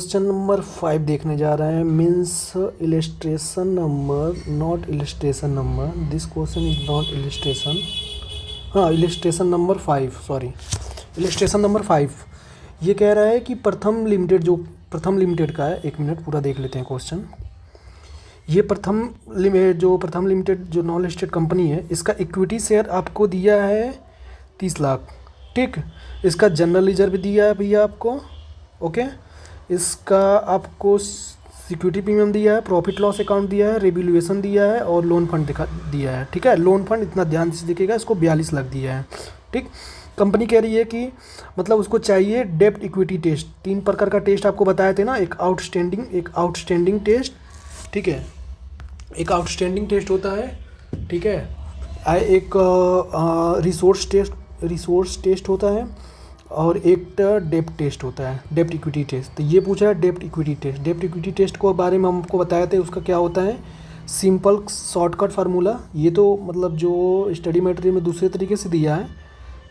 Question number 5 देखने जा रहे हैं। Means illustration number not illustration number, this question is not illustration. हाँ, illustration number 5, sorry, illustration number 5 ये कह रहा है कि प्रथम लिमिटेड, जो प्रथम लिमिटेड का है, 1 मिनट पूरा देख लेते हैं क्वेश्चन। ये प्रथम लिमिटेड जो नॉन लिस्टेड कंपनी है, इसका इक्विटी शेयर आपको दिया है 30 लाख। ठीक, इसका जनरल रिजर्व दिया है भैया आपको, ओके। इसका आपको सिक्योरिटी प्रीमियम दिया है, प्रॉफिट लॉस अकाउंट दिया है, रिवैल्यूएशन दिया है और लोन फंड दिया है। ठीक है, लोन फंड इतना ध्यान से देखिएगा, इसको 42 लाख दिया है। ठीक, कंपनी कह रही है कि मतलब उसको चाहिए डेब्ट इक्विटी टेस्ट। 3 प्रकार का टेस्ट आपको बताए थे ना, एक आउटस्टैंडिंग टेस्ट। ठीक है, एक आउटस्टैंडिंग टेस्ट होता है, ठीक है। एक रिसोर्स टेस्ट होता है और एक डेब्ट टेस्ट होता है, डेब्ट इक्विटी टेस्ट। तो ये पूछा है डेब्ट इक्विटी टेस्ट। डेब्ट इक्विटी टेस्ट को बारे में हमको बताए थे, उसका क्या होता है, सिंपल शॉर्टकट फार्मूला। ये तो मतलब जो स्टडी मटेरियल में दूसरे तरीके से दिया है,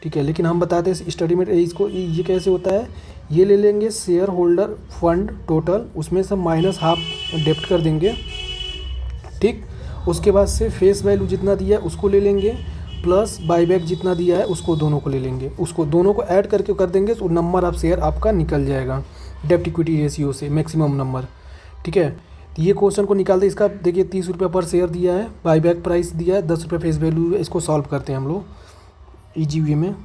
ठीक है, लेकिन हम बताते हैं स्टडी मटेरियल इसको, ये कैसे होता है। ये ले लेंगे शेयर होल्डर फंड टोटल, उसमें से माइनस हाफ डेब्ट कर देंगे। ठीक, उसके बाद से फेस वैल्यू जितना दिया है उसको ले लेंगे, प्लस बाईबैक जितना दिया है उसको, दोनों को ले लेंगे, उसको दोनों को ऐड करके कर देंगे तो नंबर ऑफ शेयर आपका निकल जाएगा डेब्ट इक्विटी रेशियो से, मैक्सिमम नंबर। ठीक है, तो ये क्वेश्चन को निकालते, इसका देखिए 30 रुपये पर शेयर दिया है, बाईबैक प्राइस दिया है 10 रुपये फेस वैल्यू। इसको सॉल्व करते हैं हम लोग ईजी वे में।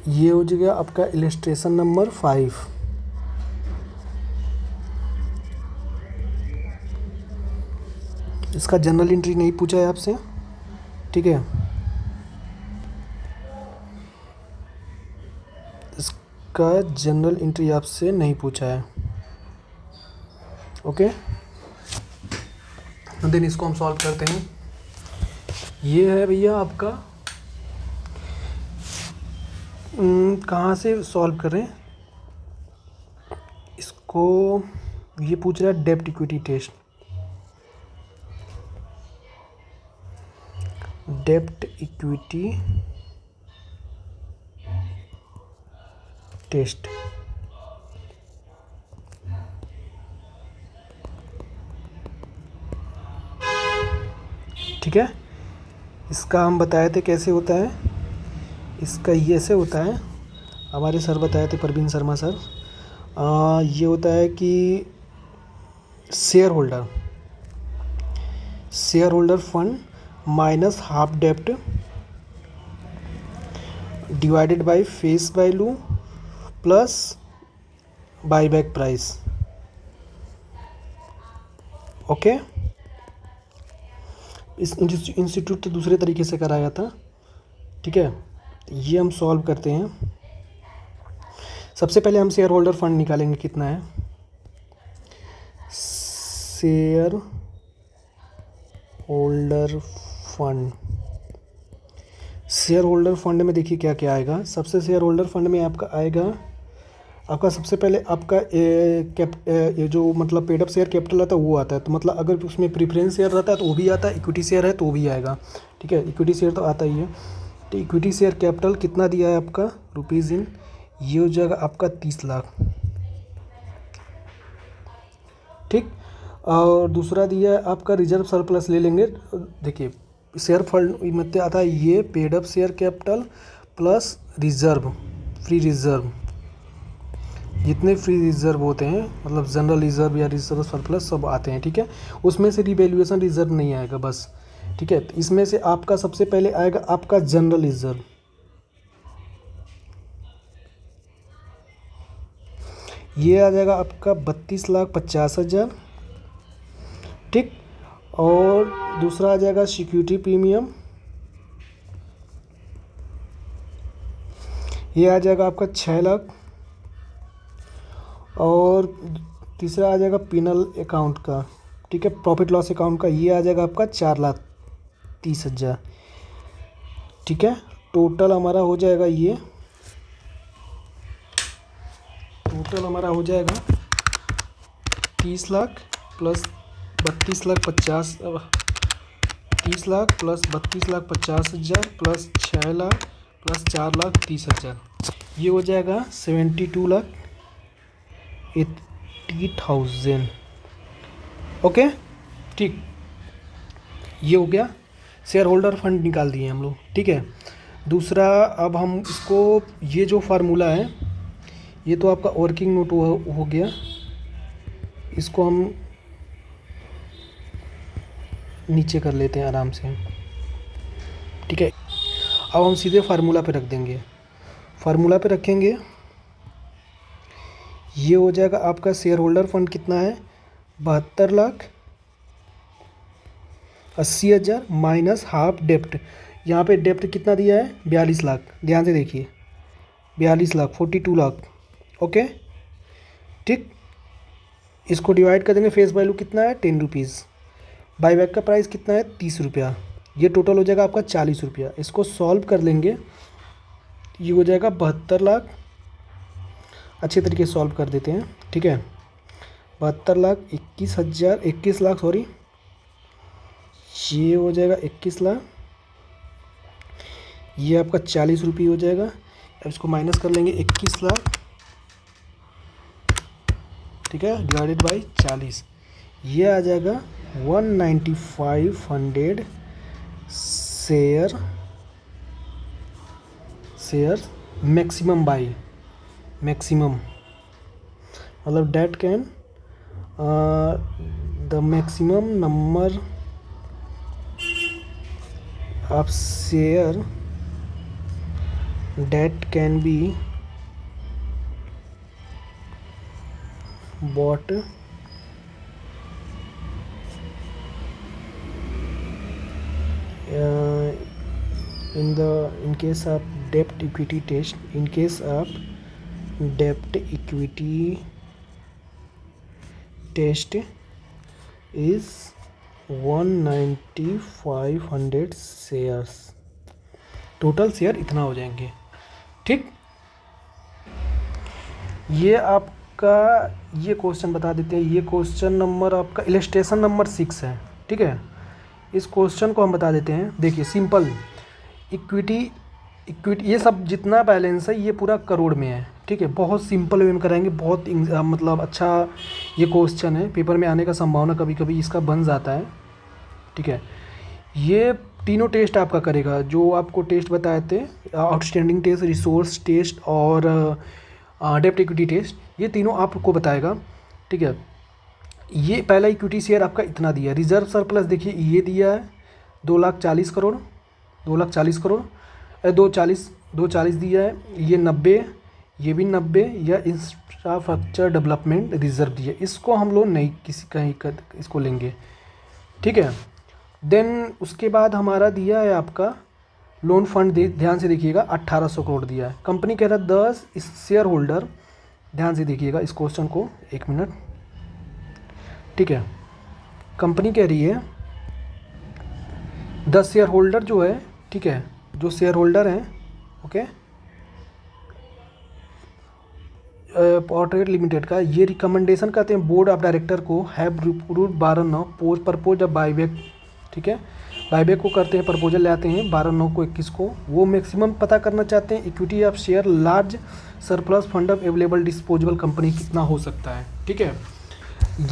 ये हो जाएगा आपका इलिस्ट्रेशन नंबर 5। इसका जनरल एंट्री नहीं पूछा है आपसे, ठीक है। इसका जनरल एंट्री आपसे नहीं पूछा है, ओके। देन इसको हम सॉल्व करते हैं। ये है भैया आपका, कहाँ से सॉल्व करें इसको। ये पूछ रहा है डेब्ट इक्विटी टेस्ट, डेब्ट इक्विटी टेस्ट। ठीक है, इसका हम बताए थे कैसे होता है। इसका ये से होता है, हमारे सर बताए थे, प्रवीण शर्मा सर। ये होता है कि share holder fund minus half डेब्ट divided by face value plus buyback price, okay. इस इंस्टीट्यूट तो दूसरे तरीके से कराया था, ठीक है। ये हम सॉल्व करते हैं। सबसे पहले हम शेयर होल्डर फंड निकालेंगे, कितना है शेयर होल्डर फंड में देखिए क्या क्या आएगा। सबसे शेयर होल्डर फंड में आपका आएगा, आपका सबसे पहले आपका ये जो मतलब पेड अप शेयर कैपिटल आता है वो आता है। तो मतलब अगर उसमें प्रीफरेंस शेयर रहता है तो वो भी आता है, इक्विटी शेयर है तो वो भी आएगा, ठीक है। इक्विटी शेयर तो आता ही है। तो इक्विटी शेयर कैपिटल कितना दिया है आपका रुपीज़ इन, ये हो जाएगा आपका 30 लाख। ठीक, और दूसरा दिया है आपका रिजर्व सरप्लस ले लेंगे। देखिए शेयर फंड में आता है ये paid up share capital plus reserve, free reserve, जितने फ्री रिजर्व होते हैं, मतलब जनरल रिजर्व या रिजर्व सरप्लस सब आते हैं, ठीक है। उसमें से रिवैल्यूएशन रिजर्व नहीं आएगा बस, ठीक है। तो इसमें से आपका सबसे पहले आएगा आपका जनरल रिजर्व, ये आ जाएगा आपका 32,50,000, ठीक। और दूसरा आ जाएगा सिक्योरिटी प्रीमियम, ये आ जाएगा आपका 6 लाख। और तीसरा आ जाएगा पिनल अकाउंट का, ठीक है, प्रॉफिट लॉस अकाउंट का, ये आ जाएगा आपका 4,30,000, ठीक है। टोटल हमारा हो जाएगा, ये टोटल हमारा हो जाएगा 30 lakh plus 32,50,000, 30 lakh plus 32,50,000 plus 6 lakh plus 4,30,000, ये हो जाएगा 72,80,000। ओके, ठीक, ये हो गया, शेयर होल्डर फंड निकाल दिए हम लोग, ठीक है। दूसरा, अब हम इसको, ये जो फार्मूला है ये तो आपका वर्किंग नोट हो गया, इसको हम नीचे कर लेते हैं आराम से, ठीक है। अब हम सीधे फार्मूला पे रख देंगे, फार्मूला पे रखेंगे, ये हो जाएगा आपका शेयर होल्डर फंड कितना है, 72,80,000 माइनस हाफ डेप्ट। यहाँ पे डेप्ट कितना दिया है, 42 लाख, ध्यान से देखिए, 42 लाख, 42 लाख, ओके, ठीक। इसको डिवाइड कर देंगे, फेस वैल्यू कितना है, 10 रुपीज़, बाईबैक का प्राइस कितना है, 30 रुपया, ये टोटल हो जाएगा आपका 40 रुपया। इसको सॉल्व कर लेंगे, ये हो जाएगा 72 लाख, अच्छे तरीके से सॉल्व कर देते हैं, ठीक है। 21 लाख सॉरी, ये हो जाएगा 21 लाख, ये आपका 40 रुपये हो जाएगा। अब इसको माइनस कर लेंगे, 21 लाख, ठीक है, डिवाइडेड बाई 40, ये आ जाएगा 195 शेयर मैक्सिमम बाई, मैक्सिमम मतलब date can the maximum number of share that can B bought in case of debt equity test, in case of debt equity test is 195 shares, total share इतना हो जाएंगे, ठीक। ये आपका ये question बता देते हैं, ये क्वेश्चन नंबर आपका इलस्ट्रेशन नंबर 6 है, ठीक है। इस क्वेश्चन को हम बता देते हैं, देखिए सिंपल, इक्विटी ये सब जितना बैलेंस है ये पूरा करोड़ में है, ठीक है। बहुत सिंपल वे में कराएंगे, बहुत मतलब अच्छा ये क्वेश्चन है, पेपर में आने का संभावना कभी कभी इसका बन जाता है, ठीक है। ये तीनों टेस्ट आपका करेगा, जो आपको टेस्ट बताए थे, आउटस्टैंडिंग टेस्ट, रिसोर्स टेस्ट और डेप्ट इक्विटी टेस्ट, ये तीनों आपको बताएगा, ठीक है। ये पहला इक्विटी शेयर आपका इतना दिया, रिजर्व सरप्लस देखिए ये दिया है 2,40,000 करोड़, 2,40,000 करोड़, 240 दिया है, ये 90, ये भी 90, या इंफ्रास्ट्रक्चर डेवलपमेंट रिजर्व दिया, इसको हम लोग नहीं किसी कहीं इसको लेंगे, ठीक है। देन उसके बाद हमारा दिया है आपका लोन फंड, ध्यान से देखिएगा 1,800 करोड़ दिया है। कंपनी कह रहा है 10 शेयर होल्डर, ध्यान से देखिएगा इस क्वेश्चन को, एक मिनट, ठीक है। कंपनी कह रही है 10 शेयर होल्डर जो है, ठीक है, जो शेयर होल्डर हैं, ओके, पोर्ट्रेट लिमिटेड का, ये रिकमेंडेशन करते हैं बोर्ड ऑफ डायरेक्टर को, हैव अप्रूव्ड 12/9 प्रपोज बाईबैक, ठीक है, बाईबैक को करते हैं, प्रपोजल ले आते हैं 12/9/21 को। वो मैक्सिमम पता करना चाहते हैं equity of share large surplus fund of available disposable company कितना हो सकता है, ठीक है।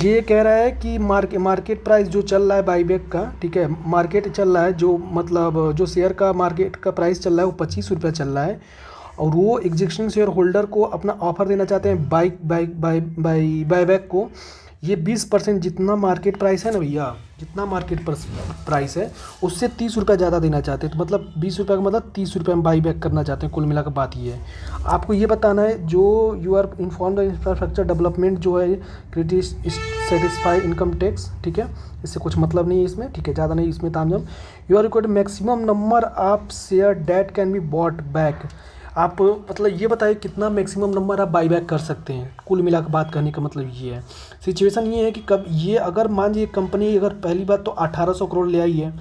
ये कह रहा है कि मार्केट प्राइस जो चल रहा है बाईबैक का, ठीक है, मार्केट चल रहा है जो मतलब जो शेयर का मार्केट का प्राइस चल रहा है वो 25 रुपये चल रहा है, और वो एग्जिस्टिंग शेयर होल्डर को अपना ऑफर देना चाहते हैं बाईबैक को, ये 20% जितना मार्केट प्राइस है ना भैया, जितना मार्केट प्राइस है उससे 30 रुपये ज़्यादा देना चाहते हैं, तो मतलब 20 रुपये का मतलब 30 रुपये में बाई बैक करना चाहते हैं। कुल मिलाकर बात ये है, आपको ये बताना है जो you are inform the infrastructure development जो है क्रेडिट सेटिस्फाई इनकम टैक्स, ठीक है, इससे कुछ मतलब नहीं है इसमें, ठीक है, ज़्यादा नहीं इसमें तामझाम। You are required maximum number of share that can be bought back, आप मतलब ये बताइए कितना मैक्सिमम नंबर आप बाई बैक कर सकते हैं। कुल मिलाकर बात करने का मतलब ये है, सिचुएशन ये है कि कब ये अगर मान लीजिए कंपनी अगर पहली बात तो 1800 करोड़ ले आई है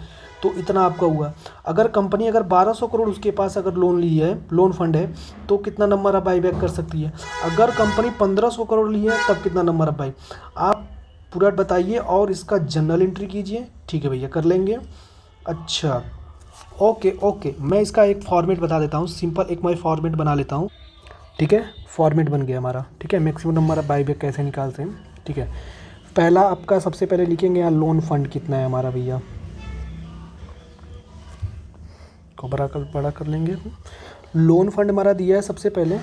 तो इतना आपका हुआ, अगर कंपनी अगर 1200 करोड़ उसके पास अगर लोन ली है, लोन फंड है, तो कितना नंबर आप बाई बैक कर सकती है। अगर कंपनी 1500 करोड़ ली है तब कितना नंबर आप बाई, आप पूरा बताइए और इसका जनरल एंट्री कीजिए, ठीक है भैया, कर लेंगे। अच्छा ओके, मैं इसका एक फॉर्मेट बता देता हूँ, सिंपल एक मैं फॉर्मेट बना लेता हूँ। ठीक है, फॉर्मेट बन गया हमारा। ठीक है, मैक्सिमम नंबर ऑफ बाईबैक कैसे निकालते हैं। ठीक है, पहला आपका सबसे पहले लिखेंगे यहाँ लोन फंड कितना है हमारा भैया, को बड़ा कर लेंगे। लोन फंड हमारा दिया है सबसे पहले,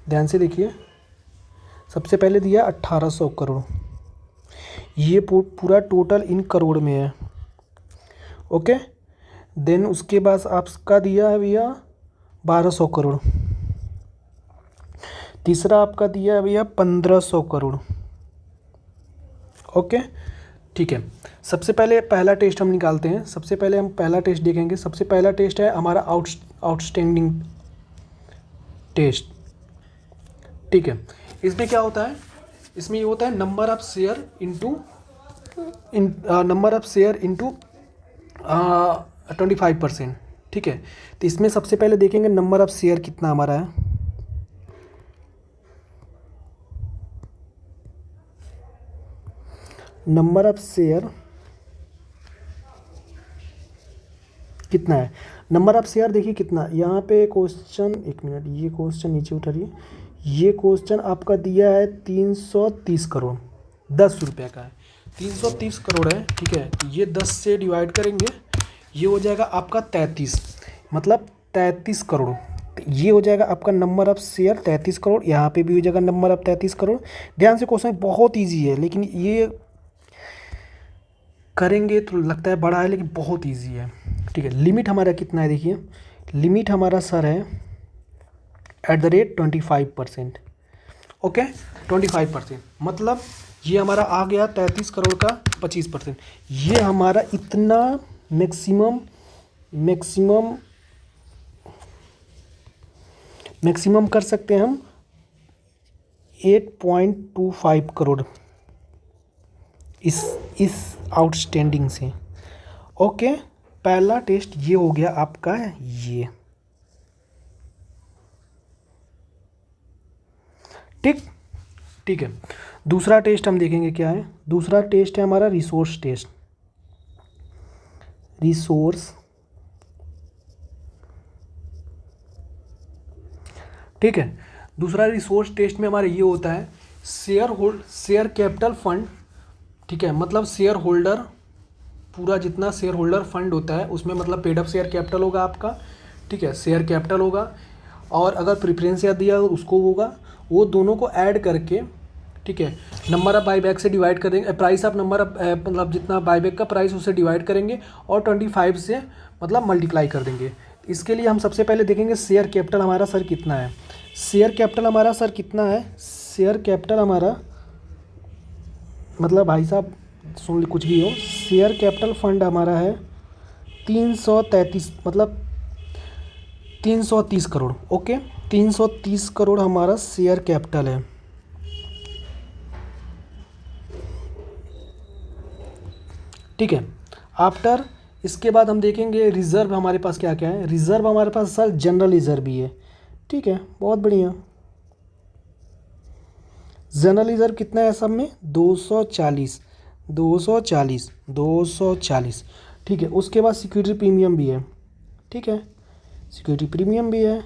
ध्यान से देखिए, सबसे पहले दिया 1800 करोड़। ये पूरा टोटल इन करोड़ में है। ओके, देन उसके बाद आपका दिया है भैया 1200 करोड़। तीसरा आपका दिया है भैया 1500 करोड़। ओके, ठीक है, सबसे पहले पहला टेस्ट हम निकालते हैं। सबसे पहले हम पहला टेस्ट देखेंगे। सबसे पहला टेस्ट है हमारा आउटस्टैंडिंग टेस्ट। ठीक है, इसमें क्या होता है, इसमें ये होता है number of share into number of share into 25%। ठीक है, तो इसमें सबसे पहले देखेंगे नंबर ऑफ शेयर कितना हमारा है। नंबर ऑफ शेयर कितना है, नंबर ऑफ शेयर देखिए कितना, यहाँ पे क्वेश्चन, एक मिनट, ये क्वेश्चन नीचे उठाइए। ये क्वेश्चन आपका दिया है 330 करोड़, 10 रुपये का है, 330 करोड़ है। ठीक है, ये 10 से डिवाइड करेंगे, ये हो जाएगा आपका 33, मतलब 33 करोड़। तो ये हो जाएगा आपका नंबर ऑफ शेयर 33 करोड़। यहाँ पे भी हो जाएगा नंबर ऑफ 33 करोड़। ध्यान से, क्वेश्चन बहुत ईजी है, लेकिन ये करेंगे तो लगता है बड़ा है, लेकिन बहुत ईजी है। ठीक है, लिमिट हमारा कितना है देखिए, लिमिट हमारा सर है @25%। ओके, 25%, मतलब ये हमारा आ गया 33 करोड़ का 25%। ये हमारा इतना मैक्सिमम कर सकते हैं हम 8.25 करोड़ इस आउटस्टैंडिंग से। ओके, पहला टेस्ट ये हो गया आपका, ये ठीक है। दूसरा टेस्ट हम देखेंगे क्या है। दूसरा टेस्ट है हमारा रिसोर्स टेस्ट। ठीक है, दूसरा रिसोर्स टेस्ट में हमारा ये होता है शेयर कैपिटल फंड। ठीक है, मतलब शेयर होल्डर, पूरा जितना शेयर होल्डर फंड होता है उसमें मतलब पेड अप शेयर कैपिटल होगा आपका। ठीक है, शेयर कैपिटल होगा, और अगर प्रेफरेंस शेयर दिया उसको होगा, वो दोनों को ऐड करके, ठीक है, नंबर ऑफ बाईबैक से डिवाइड कर देंगे, प्राइस ऑफ नंबर ऑफ मतलब जितना बाईबैक का प्राइस उससे डिवाइड करेंगे, और 25 से मतलब मल्टीप्लाई कर देंगे। इसके लिए हम सबसे पहले देखेंगे शेयर कैपिटल हमारा सर कितना है। शेयर कैपिटल हमारा सर कितना है, शेयर कैपिटल हमारा, मतलब भाई साहब सुन ली कुछ भी हो, शेयर कैपिटल फंड हमारा है 333, मतलब 330 करोड़। ओके, 330 करोड़ हमारा शेयर कैपिटल है। ठीक है, आफ्टर इसके बाद हम देखेंगे रिज़र्व हमारे पास क्या क्या है। रिज़र्व हमारे पास सर जनरल रिज़र्व भी है। ठीक है, बहुत बढ़िया। जनरल रिज़र्व कितना है सब में, 240। ठीक है, उसके बाद सिक्योरिटी प्रीमियम भी है। ठीक है, सिक्योरिटी प्रीमियम भी है,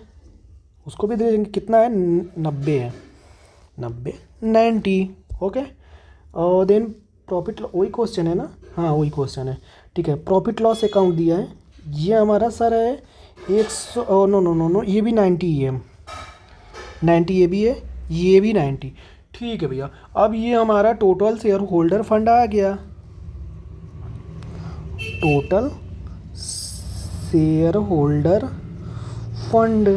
उसको भी दे देंगे। कितना है, 90 है, 90। ओके, और देन प्रॉफिट, वही क्वेश्चन है ना, हाँ वही क्वेश्चन है। ठीक है, प्रॉफिट लॉस अकाउंट दिया है, ये हमारा सर है 100, नो, ये भी 90 ही है, 90 ये भी है, ये भी 90। ठीक है भैया, अब ये हमारा टोटल शेयर होल्डर फंड आ गया। टोटल शेयर होल्डर फंड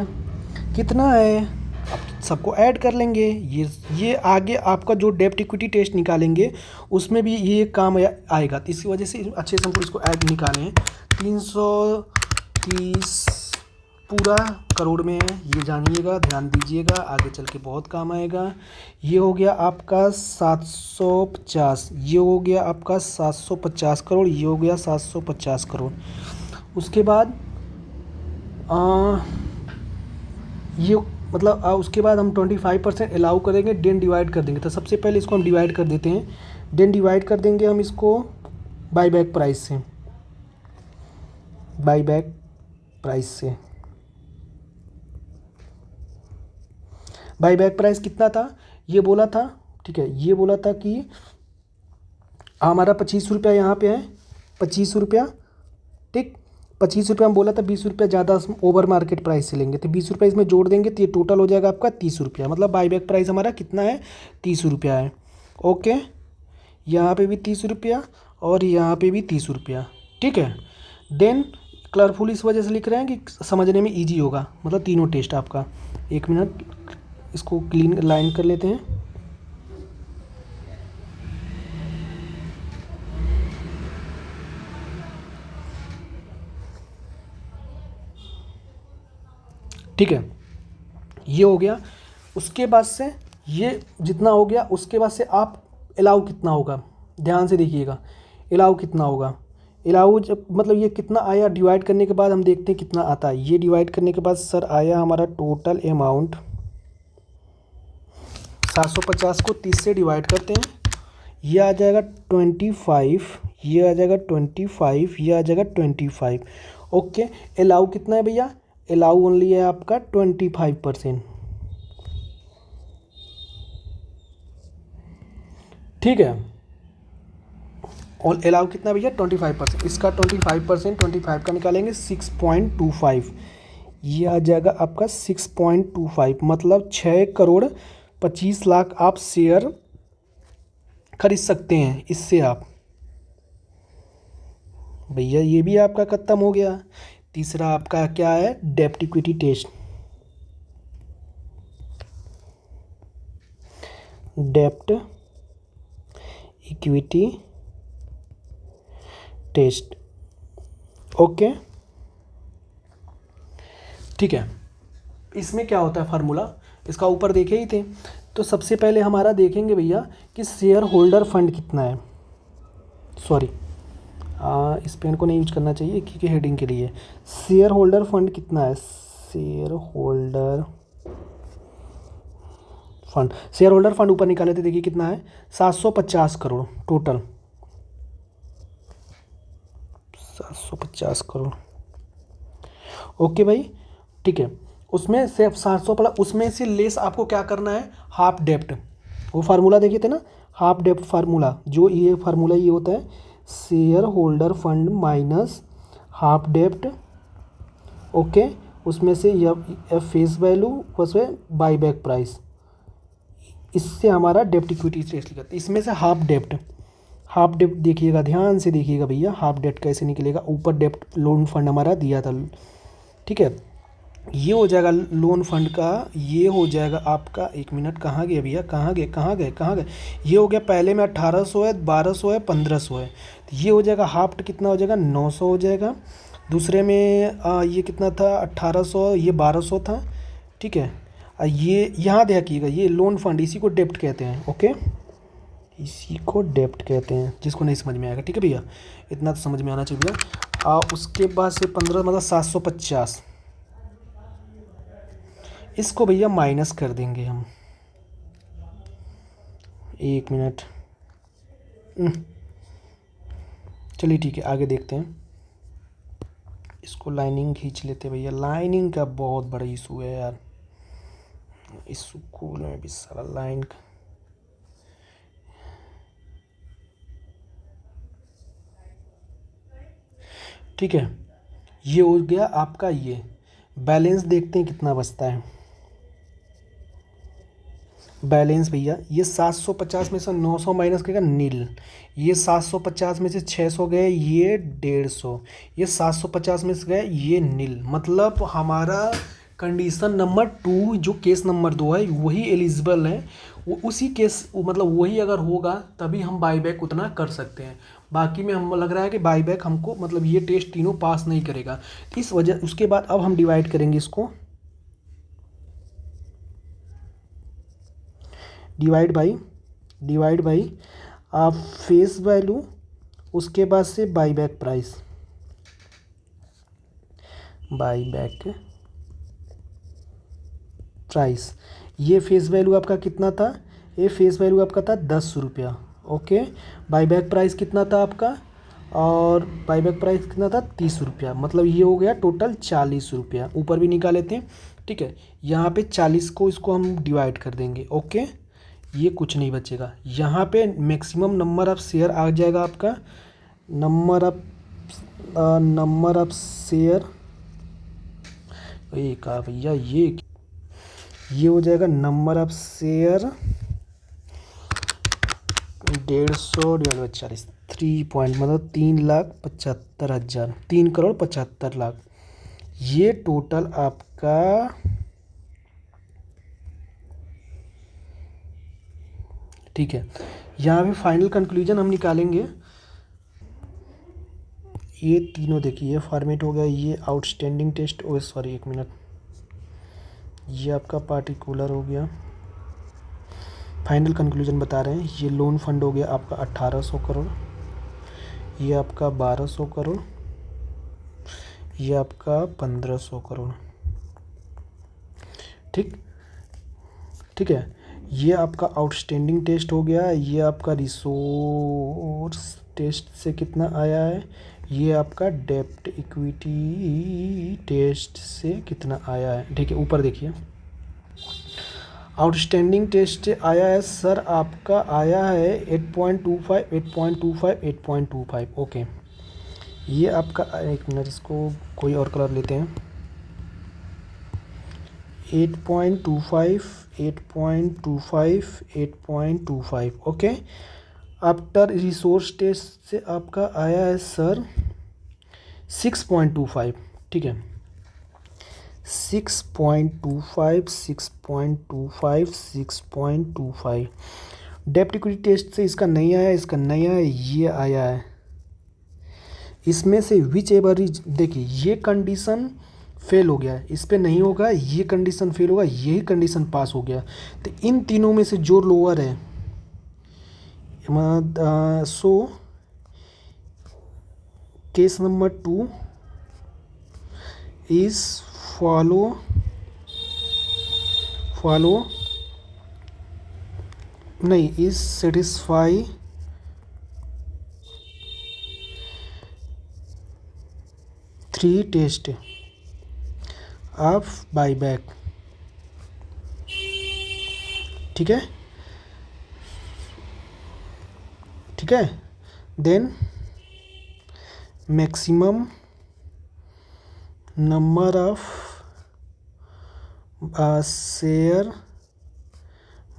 कितना है, अब सबको ऐड कर लेंगे। ये आगे आपका जो डेब्ट इक्विटी टेस्ट निकालेंगे उसमें भी ये काम आएगा, तो इसी वजह से अच्छे से हमको इसको ऐड निकालें। 330 पूरा करोड़ में है, ये जानिएगा, ध्यान दीजिएगा, आगे चल के बहुत काम आएगा। ये हो गया आपका 750, ये हो गया आपका 750 करोड़, ये हो गया 750 करोड़। उसके बाद ये मतलब उसके बाद हम 25% अलाउ करेंगे, देन डिवाइड कर देंगे। तो सबसे पहले इसको हम डिवाइड कर देते हैं, देन डिवाइड कर देंगे हम इसको बाईबैक प्राइस से, बाईबैक प्राइस से। बाई बैक प्राइस कितना था, ये बोला था, ठीक है, ये बोला था कि हमारा 25 रुपया यहाँ पे है, 25 रुपया, ठीक, 25 रुपया हम बोला था, 20 रुपया ज़्यादा ओवर मार्केट प्राइस से लेंगे, तो 20 रुपया इसमें जोड़ देंगे तो ये टोटल हो जाएगा आपका 30 रुपया, मतलब बाई बैक प्राइस हमारा कितना है, 30 रुपया है। ओके, यहाँ पे भी 30 रुपया और यहाँ पे भी 30 रुपया, ठीक है। देन कलरफुल इस वजह से लिख रहे हैं कि समझने में ईजी होगा, मतलब तीनों टेस्ट आपका। एक मिनट, इसको क्लीन लाइन कर लेते हैं। ठीक है, ये हो गया। उसके बाद से ये जितना हो गया, उसके बाद से आप अलाउ कितना होगा, ध्यान से देखिएगा, अलाउ कितना होगा। अलाउ जब मतलब ये कितना आया, डिवाइड करने के बाद हम देखते हैं कितना आता है। ये डिवाइड करने के बाद सर आया हमारा टोटल अमाउंट 750 को 30 से डिवाइड करते हैं, ये आ जाएगा 25, ये आ जाएगा 25, ये आ जाएगा 25। ओके, अलाउ कितना है भैया, अलाउ ओनली है आपका 25%, ठीक है। और अलाउ कितना भैया 25%, इसका 25%, 25 का निकालेंगे 6.25, ये आ जाएगा आपका 6.25, मतलब 6,25,00,000 आप शेयर खरीद सकते हैं इससे आप। भैया ये भी आपका खत्म हो गया। तीसरा आपका क्या है, डेब्ट इक्विटी टेस्ट। डेब्ट इक्विटी टेस्ट, ओके, ठीक है। इसमें क्या होता है फार्मूला, इसका ऊपर देखे ही थे। तो सबसे पहले हमारा देखेंगे भैया कि शेयर होल्डर फंड कितना है, सॉरी इस पेन को नहीं यूज करना चाहिए क्योंकि हेडिंग के लिए। शेयर होल्डर फंड कितना है, share holder fund, share holder fund ऊपर निकाले थे, देखिए कितना है, 750 करोड़ टोटल, 750 करोड़। ओके भाई, ठीक है। उसमें से 700 प्लस, उसमें से लेस आपको क्या करना है, हाफ डेप्ट। वो फार्मूला देखिए थे ना, हाफ डेप्ट फार्मूला, जो ये फार्मूला ये होता है, share holder fund minus half डेप्ट। ओके, उसमें से यह face value plus buy back price, इससे हमारा डेप्ट इक्विटी टेस्ट लिखा। इसमें से हाफ डेप्ट, हाफ डेप्ट देखिएगा, ध्यान से देखिएगा भैया, हाफ डेप्ट कैसे निकलेगा। ऊपर डेप्ट लोन फंड हमारा दिया था, ठीक है, ये हो जाएगा लोन फंड का, ये हो जाएगा आपका, एक मिनट कहाँ गया भैया, कहाँ गए, ये हो गया, पहले में 1800 है, 1200 है, 1500 है, तो ये हो जाएगा हाफ कितना हो जाएगा, 900 हो जाएगा। दूसरे में ये कितना था, 1800, ये 1200 था, ठीक है। ये यहाँ देखिएगा, ये लोन फंड, इसी को डेप्ट कहते हैं, ओके, इसी को डेप्ट कहते हैं, जिसको नहीं समझ में आएगा, ठीक है भैया, इतना तो समझ में आना चाहिए भैया। उसके बाद से 15 मतलब 750, इसको भैया माइनस कर देंगे हम, एक मिनट, चलिए ठीक है, आगे देखते हैं। इसको लाइनिंग खींच लेते भैया, लाइनिंग का बहुत बड़ा इशू है यार, इस स्कूल में भी सारा लाइन का। ठीक है, ये हो गया आपका, ये बैलेंस देखते हैं कितना बचता है। बैलेंस भैया, ये 750 में से 900 माइनस करेगा नील, ये 750 में से 600 गए, ये 150, ये 750 में से गए, ये नील, मतलब हमारा कंडीशन नंबर 2 जो केस नंबर 2 है वही एलिजिबल है, वो उसी केस, मतलब वही अगर होगा तभी हम बाईबैक उतना कर सकते हैं। बाकी में हम लग रहा है कि बाईबैक हमको, मतलब ये टेस्ट तीनों पास नहीं करेगा, इस वजह। उसके बाद अब हम डिवाइड करेंगे इसको, डिवाइड बाई आप फेस वैल्यू, उसके बाद से बाईबैक प्राइस, बाईबैक प्राइस। ये फेस वैल्यू आपका कितना था, ये फेस वैल्यू आपका था 10 रुपया, ओके। बाईबैक प्राइस कितना था आपका, और बाईबैक प्राइस कितना था 30 रुपया, मतलब ये हो गया टोटल 40 रुपया। ऊपर भी निकाल लेते हैं, ठीक है। यहाँ पे 40 को इसको हम डिवाइड कर देंगे, ओके, ये कुछ नहीं बचेगा। यहाँ पे मैक्सिमम नंबर ऑफ शेयर आ जाएगा आपका, नंबर ऑफ शेयर, ये कहा भैया, ये हो जाएगा number of share 150 divide by 40, 3 point मतलब 3,75,000, 3,75,00,000। ये टोटल आपका ठीक है। यहाँ पे फाइनल कंक्लूजन हम निकालेंगे। ये तीनों देखिए, ये फॉर्मेट हो गया, ये आउटस्टैंडिंग टेस्ट, ओ सॉरी 1 मिनट, ये आपका पार्टिकुलर हो गया। फाइनल कंक्लूजन बता रहे हैं, ये लोन फंड हो गया आपका 1800 करोड़, ये आपका 1200 करोड़, ये आपका 1500 करोड़, ठीक है। ये आपका आउटस्टैंडिंग टेस्ट हो गया, ये आपका रिसोर्स टेस्ट से कितना आया है, ये आपका डेब्ट इक्विटी टेस्ट से कितना आया है, ठीक है। ऊपर देखिए, आउटस्टैंडिंग टेस्ट आया है सर, आपका आया है 8.25, 8.25, 8.25, ओके। ये आपका, एक मिनट, इसको कोई और कलर लेते हैं, 8.25, 8.25, 8.25, ओके। आफ्टर रिसोर्स टेस्ट से आपका आया है सर 6.25, ठीक है, 6.25, 6.25, 6.25। डेब्ट इक्विटी टेस्ट से इसका नहीं आया, इसका नहीं आया, ये आया है। इसमें से विच एवर इज, देखिए ये कंडीशन फेल हो गया है, इस पे नहीं होगा, ये कंडीशन फेल होगा, यही कंडीशन पास हो गया। तो इन तीनों में से जो लोअर है, so case number 2 is follow नहीं, is satisfy three test of buyback, ठीक है, ठीक है। Then maximum number of share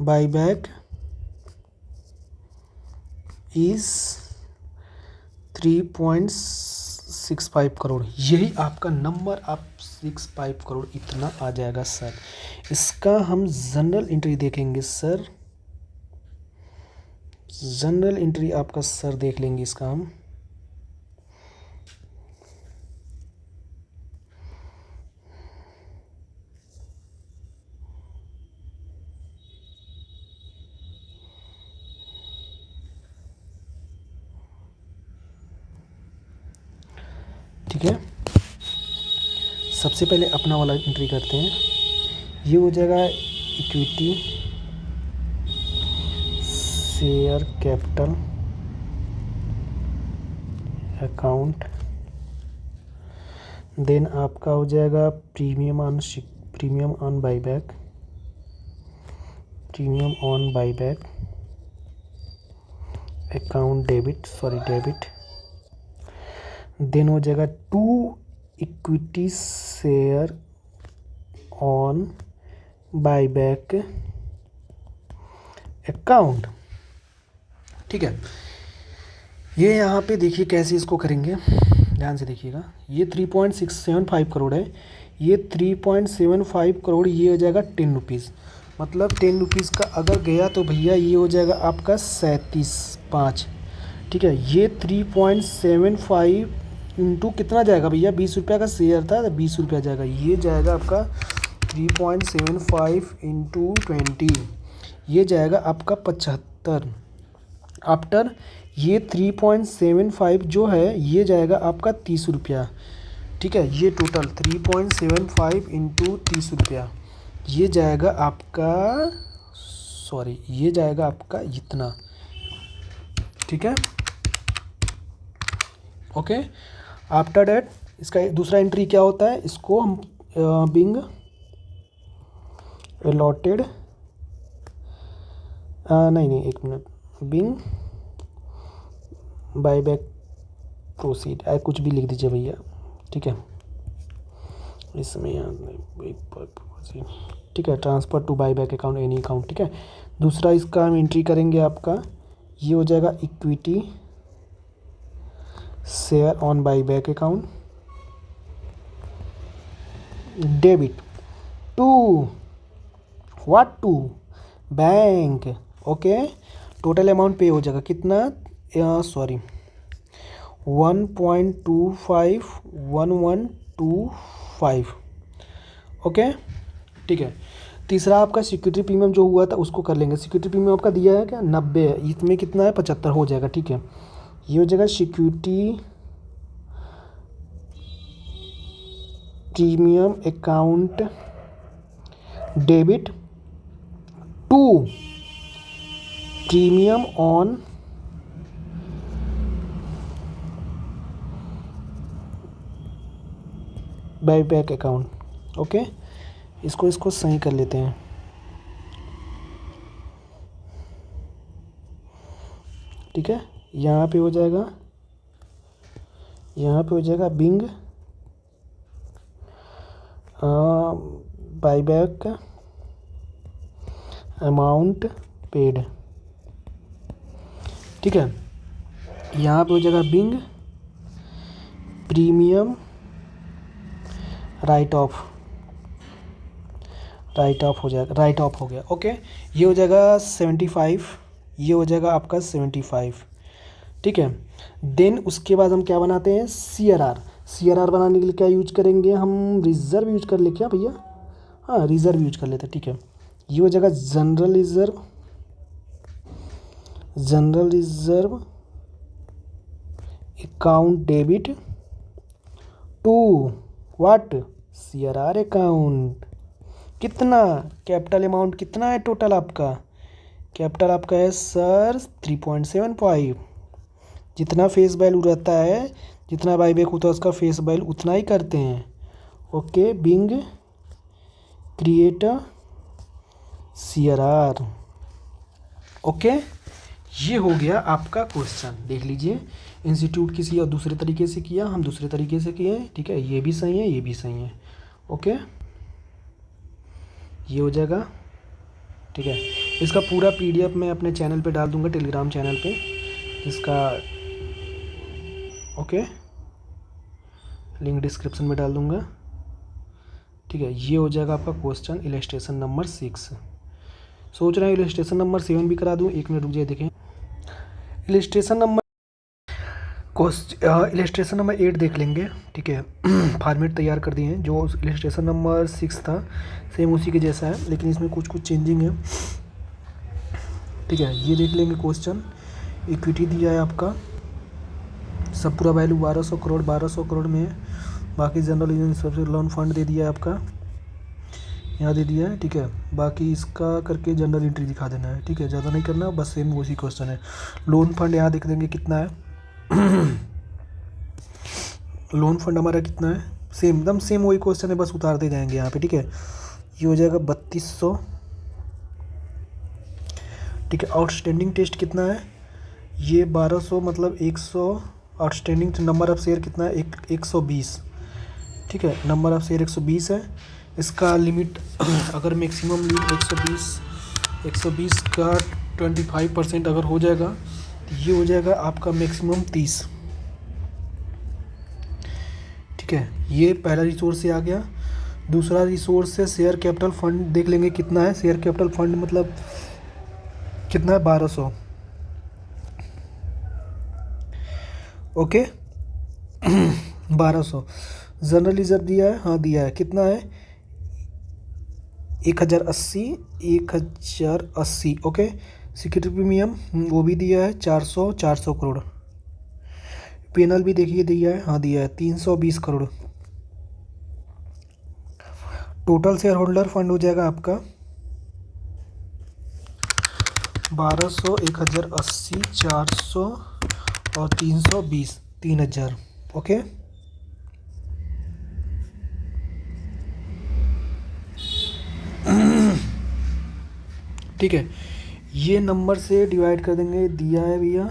buyback is 3.65 crore. यही आपका नंबर ऑफ 65 करोड़ इतना आ जाएगा सर। इसका हम जनरल एंट्री देखेंगे सर, जनरल एंट्री आपका सर देख लेंगे इसका हम। ठीक है, सबसे पहले अपना वाला एंट्री करते हैं। ये हो जाएगा equity share capital account, then आपका हो जाएगा premium on buyback, premium on buyback account debit, then हो जाएगा 2 equity share on buyback account, ठीक है। ये यहाँ पे देखिए कैसे इसको करेंगे, ध्यान से देखिएगा। ये 3.675 करोड़ है, ये 3.75 करोड़, ये हो जाएगा 10 रुपीज़, मतलब 10 रुपीज़ का अगर गया तो भैया ये हो जाएगा आपका 37.5, ठीक है। ये 3.75 इंटू कितना जाएगा भैया, 20 रुपया का शेयर था तो 20 रुपया जाएगा, ये जाएगा आपका 3.75 इंटू 20, ये जाएगा आपका 75। आफ्टर ये 3.75 जो है ये जाएगा आपका 30 रुपया, ठीक है। ये टोटल 3.75 इंटू 30 रुपया, ये जाएगा आपका, सॉरी ये जाएगा आपका इतना, ठीक है, ओके। आफ्टर डैट इसका दूसरा एंट्री क्या होता है, इसको हम बिंग अलॉटेड, नहीं एक minute, being buy back proceed, कुछ भी लिख दीजिए भैया, ठीक है, इसमें ठीक है, transfer to buy back account any account, ठीक है। दूसरा इसका हम एंट्री करेंगे, आपका ये हो जाएगा equity share on buy back account, debit to what, to bank, okay. Total amount pay हो जाएगा कितना, सॉरी 1.251125, ओके, ठीक है। तीसरा आपका सिक्योरिटी प्रीमियम जो हुआ था उसको कर लेंगे। सिक्योरिटी प्रीमियम आपका दिया है क्या, 90 है, इसमें कितना है 75 हो जाएगा, ठीक है। ये हो जाएगा security premium account debit to premium on buy back account, okay. इसको सही कर लेते हैं, ठीक है। यहाँ पे हो जाएगा, यहाँ पे हो जाएगा being buy back amount paid, ठीक है। यहाँ पे हो जाएगा बिंग प्रीमियम राइट ऑफ हो जाएगा, राइट ऑफ हो गया, ओके। ये हो जाएगा 75, ये हो जाएगा आपका 75, ठीक है। देन उसके बाद हम क्या बनाते हैं, सी आर आर बनाने के लिए क्या यूज करेंगे हम, रिजर्व यूज कर ले क्या भैया, हाँ रिजर्व यूज कर लेते हैं, ठीक है। ये हो जाएगा general reserve account debit to what, C R R account. कितना कैपिटल अमाउंट कितना है टोटल आपका, कैपिटल आपका है सर 3.75, जितना फेस वैल्यू रहता है, जितना बाईबैक होता है उसका फेस वैल्यू उतना ही करते हैं, okay. Being create C R R, okay. ये हो गया आपका क्वेश्चन, देख लीजिए। इंस्टीट्यूट किसी और दूसरे तरीके से किया, हम दूसरे तरीके से किए, ठीक है। ये भी सही है, ये भी सही है, ओके। ये हो जाएगा, ठीक है। इसका पूरा पीडीएफ मैं अपने चैनल पे डाल दूंगा, टेलीग्राम चैनल पे, इसका ओके, लिंक डिस्क्रिप्शन में डाल दूंगा, ठीक है। ये हो जाएगा आपका क्वेश्चन इलस्ट्रेशन नंबर 6। सोच रहे हैं इलस्ट्रेशन नंबर 7 भी करा दूं, एक मिनट रुक जाइए, देखें। इलस्ट्रेशन नंबर 8 देख लेंगे, ठीक है। फॉर्मेट तैयार कर दिए हैं, जो इलस्ट्रेशन नंबर 6 था सेम उसी के जैसा है, लेकिन इसमें कुछ चेंजिंग है, ठीक है। ये देख लेंगे क्वेश्चन। इक्विटी दिया है आपका, सब पूरा वैल्यू 1200 करोड़ में है। बाकी जनरल सबसे लोन फंड दे दिया है आपका, यहाँ दे दिया है, ठीक है। बाकी इसका करके जनरल एंट्री दिखा देना है, ठीक है, ज़्यादा नहीं करना, बस सेम उसी क्वेश्चन है। लोन फंड यहाँ देख देंगे कितना है। लोन फंड हमारा कितना है, सेम एकदम सेम वही क्वेश्चन है, बस उतारते जाएंगे यहाँ पे, ठीक है। ये हो जाएगा 3200, ठीक है। आउटस्टैंडिंग टेस्ट कितना है, ये 1200 मतलब 100, आउटस्टैंडिंग नंबर ऑफ शेयर कितना है, 120, ठीक है। नंबर ऑफ शेयर 120 है। इसका लिमिट अगर मैक्सिमम लिमिट 120 का 25% अगर हो जाएगा तो ये हो जाएगा आपका मैक्सिमम 30, ठीक है। ये पहला रिसोर्स से आ गया। दूसरा रिसोर्स से शेयर कैपिटल फंड देख लेंगे कितना है। शेयर कैपिटल फंड मतलब कितना है, 1200, ओके। 1200 जनरल रिजर्व दिया है, हाँ दिया है, कितना है 1080, ओके। सिक्योरिटी प्रीमियम वो भी दिया है 400 करोड़। पेनल भी देखिए दिया है, हाँ दिया है 320 crore. Total share holder fund हो जाएगा आपका 1200, 1080, 400 और 320, 3,000। ओके, ठीक है। ये नंबर से डिवाइड कर देंगे, दिया है भैया,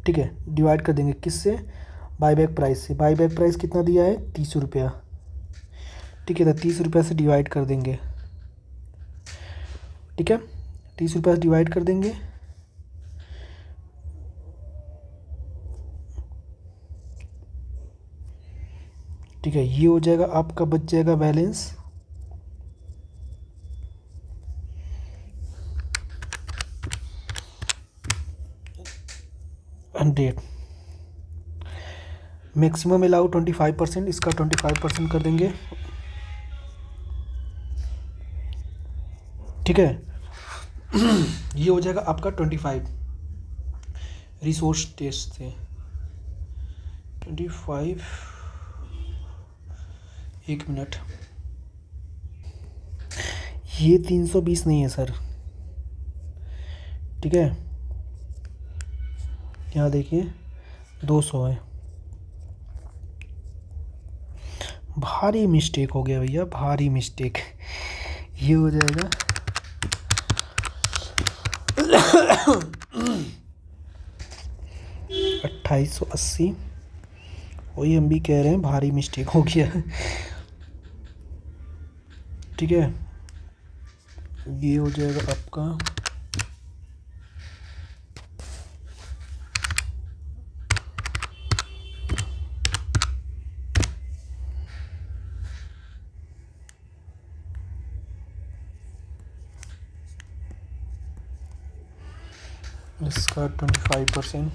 ठीक है। डिवाइड कर देंगे किससे, बाईबैक प्राइस से। बाईबैक प्राइस कितना दिया है, 30 रुपया, ठीक है। तो 30 रुपया से डिवाइड कर देंगे, ठीक है। 30 रुपया से डिवाइड कर देंगे, ठीक है। ये हो जाएगा आपका, बच जाएगा बैलेंस 100। मैक्सिमम अलाउ 25%, इसका 25% कर देंगे, ठीक है। ये हो जाएगा आपका 25 रिसोर्स टेस्ट से 25। एक मिनट, ये 320 नहीं है सर, ठीक है। यहाँ देखिए 200 है, भारी मिस्टेक हो गया भैया, भारी मिस्टेक। ये हो जाएगा 2880। वही हम भी कह रहे हैं, भारी मिस्टेक हो गया, ठीक है। ये हो जाएगा आपका इसका 25%,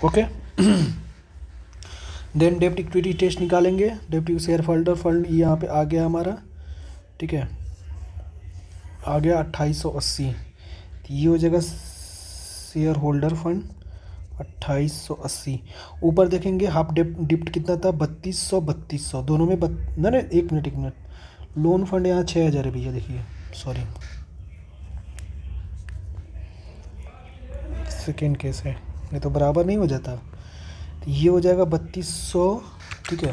ओके। देन डेब्ट इक्विटी टेस्ट निकालेंगे। डेब्ट शेयर होल्डर फंड यहाँ पे आ गया हमारा, ठीक है, आ गया 2880। ये हो जाएगा शेयर होल्डर फंड 2880। ऊपर देखेंगे हाफ डिप्ट कितना था, 3200 दोनों में ना ना, एक मिनट। लोन फंड यहाँ 6000 है भैया, देखिए सॉरी, सेकेंड केस है, ये तो बराबर नहीं हो जाता। तो ये हो जाएगा 3200, ठीक है।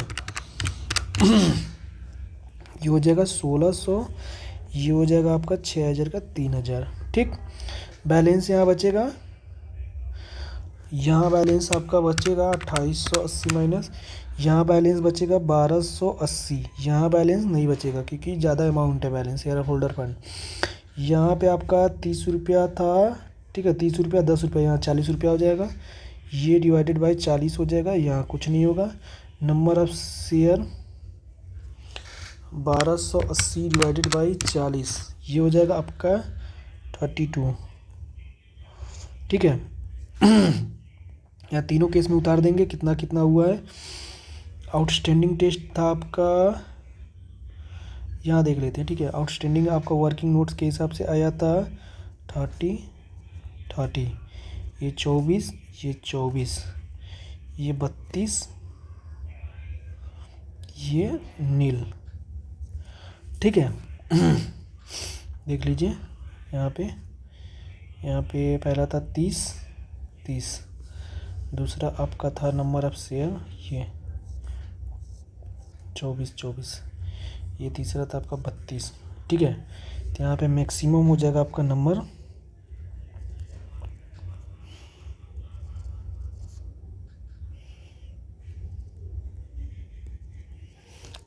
ये हो जाएगा 1600, ये हो जाएगा आपका 6000 का 3000, ठीक। बैलेंस यहाँ बचेगा, यहाँ बैलेंस आपका बचेगा 2880 माइनस, यहाँ बैलेंस बचेगा 1280। यहाँ बैलेंस नहीं बचेगा क्योंकि ज़्यादा अमाउंट है बैलेंस शेयर होल्डर फंड। यहाँ पे आपका 30 रुपया था, ठीक है। 30 रुपया, 10 रुपया, यहाँ 40 रुपया हो जाएगा। ये डिवाइडेड बाय 40 हो जाएगा, यहाँ कुछ नहीं होगा। Number of share 1280 divided by 40, ये हो जाएगा आपका 32, ठीक है। यहाँ तीनों केस में उतार देंगे कितना कितना हुआ है। आउटस्टैंडिंग टेस्ट था आपका, यहाँ देख लेते हैं, ठीक है। आउटस्टैंडिंग आपका वर्किंग नोट्स के हिसाब से आया था 30, ये 24, ये 24, ये 32, ये नील, ठीक है। देख लीजिए यहाँ पे पहला था 30, दूसरा आपका था नंबर ऑफ शेयर ये 24, ये तीसरा था आपका 32, ठीक है। तो यहाँ पे मैक्सिमम हो जाएगा आपका नंबर,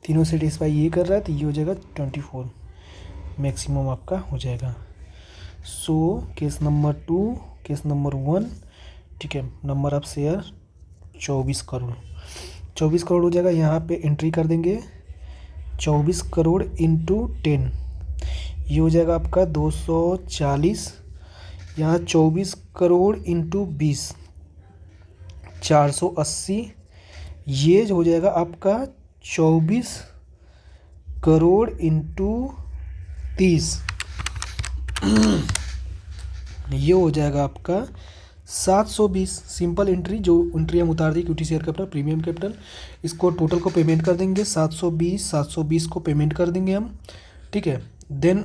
तीनों सेटिस्फाई ये कर रहा है, तो ये हो जाएगा 24, मैक्सिमम आपका हो जाएगा। सो केस नंबर 2, केस नंबर 1, ठीक है। नंबर ऑफ शेयर 24 करोड़ हो जाएगा। यहाँ पे एंट्री कर देंगे 24 करोड़ इंटू 10, ये हो जाएगा आपका 240। यहाँ 24 करोड़ इंटू 20, 480। ये हो जाएगा आपका 24 करोड़ इंटू 30, ये हो जाएगा आपका 720। सिंपल एंट्री, जो एंट्री हम उतार दी equity share capital premium capital, इसको टोटल को पेमेंट कर देंगे 720 को पेमेंट कर देंगे हम, ठीक है। देन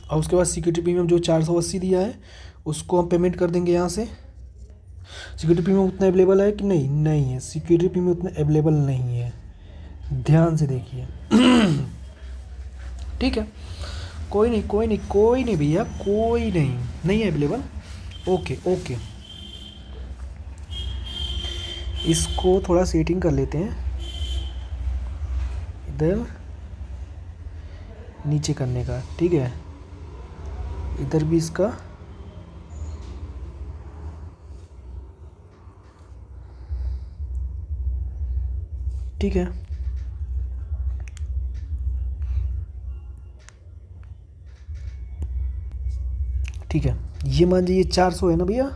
और उसके बाद सिक्योरिटी प्रीमियम जो 480 दिया है उसको हम पेमेंट कर देंगे यहाँ से। सिक्योरिटी प्रीमियम उतना अवेलेबल है कि नहीं? नहीं है, सिक्योरिटी प्रीमियम उतना अवेलेबल नहीं है, ध्यान से देखिए। ठीक है, कोई नहीं कोई नहीं कोई नहीं भैया, कोई नहीं, नहीं है अवेलेबल। ओके ओके, इसको थोड़ा सेटिंग कर लेते हैं इधर नीचे करने का, ठीक है। इधर भी इसका ठीक है। ठीक है, ये मान लीजिए 400 है ना भैया,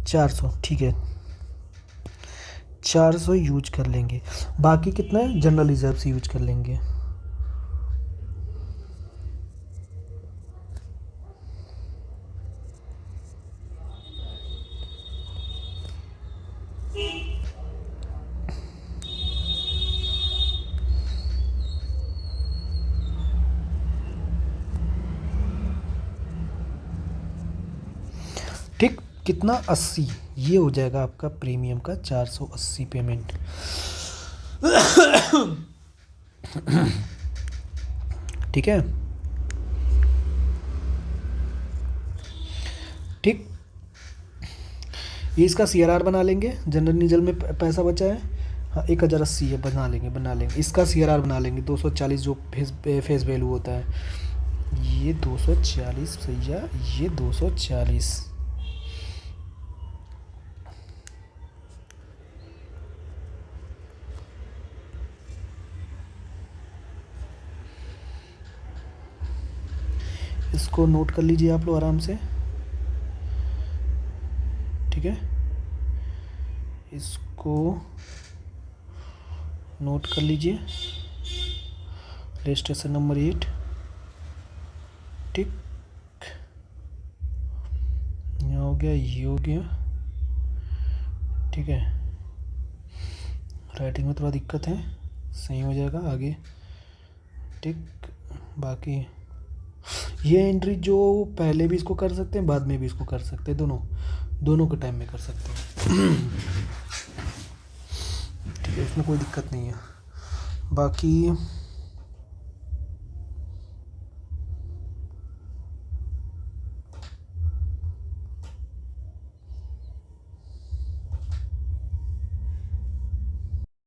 400, ठीक है, 400 यूज कर लेंगे। बाकी कितना है, जनरल रिजर्व से यूज कर लेंगे। ठीक, कितना, 80, ये हो जाएगा आपका प्रीमियम का 480 पेमेंट। ठीक है, ठीक, ये इसका CRR बना लेंगे। जनरल नीजल में पैसा बचा है, हाँ 1080 है, बना लेंगे इसका CRR बना लेंगे 240 जो फेस वैल्यू होता है। ये 240 भैया, ये 240, इसको नोट कर लीजिए आप लोग आराम से, ठीक है। इसको नोट कर लीजिए, रजिस्ट्रेशन नंबर 8, ठीक, ये हो गया, ये हो गया, ठीक है। राइटिंग में थोड़ा दिक्कत है, सही हो जाएगा आगे, ठीक। बाकी ये एंट्री जो पहले भी इसको कर सकते हैं, बाद में भी इसको कर सकते हैं, दोनों के टाइम में कर सकते हैं। ठीक है, इसमें कोई दिक्कत नहीं है। बाकी